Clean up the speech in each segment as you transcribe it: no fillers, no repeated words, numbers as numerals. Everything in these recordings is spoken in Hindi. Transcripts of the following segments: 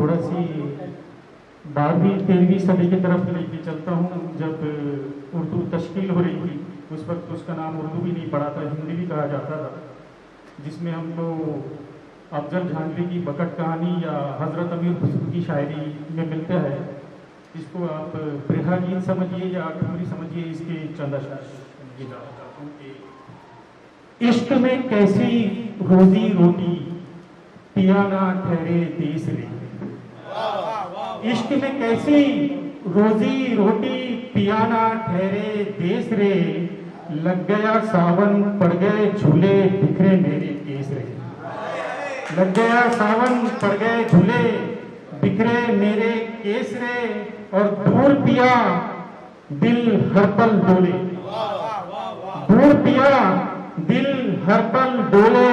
थोड़ा सी 12वीं-13वीं सदी की तरफ लेके चलता हूँ। जब उर्दू तश्कील हो रही थी, उस वक्त उसका नाम उर्दू भी नहीं पड़ा था, हिंदी भी कहा जाता था, जिसमें हमको अफजल जहांगीर की बकट कहानी या हज़रत अमीर खुसरो की शायरी में मिलता है। इसको आप बिरहा गीत समझिए या ठुमरी समझिए, इसके चंद अशआर ये गाना चाहता हूँ कि इश्क में कैसी रोजी रोटी पिया ना ठहरे देश रे। इश्क में कैसी रोजी रोटी पिया ना ठहरे देश रे। लग गया सावन पड़ गए झूले बिखरे मेरे केस रे। लग गया सावन पड़ गए झूले बिखरे मेरे केस रे। और दूर पिया दिल हर पल डोले। दूर पिया दिल हर पल डोले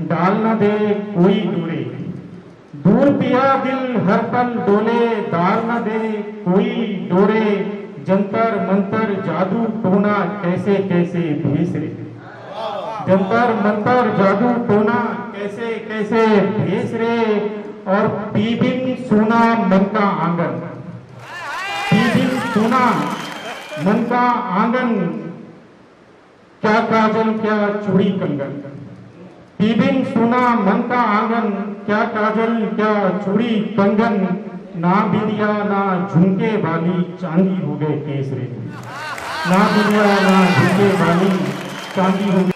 डाल न दे कोई डोरे। दूर पिया दिल हर पल डोले डाल न दे कोई डोरे। जंतर मंतर जादू टोना कैसे कैसे भेस रे। जंतर मंतर जादू टोना कैसे कैसे भेस रे। और पीबिन सोना मन का आंगन। पीबिन सोना मन का आंगन क्या काजल क्या चूड़ी कंगन। पीबिन सोना मन का आंगन क्या काजल क्या चूड़ी कंगन। ना बिंदिया ना झुमके वाली चांदी हो गए केस रे। ना बिंदिया ना झुमके वाली चांदी हो गए।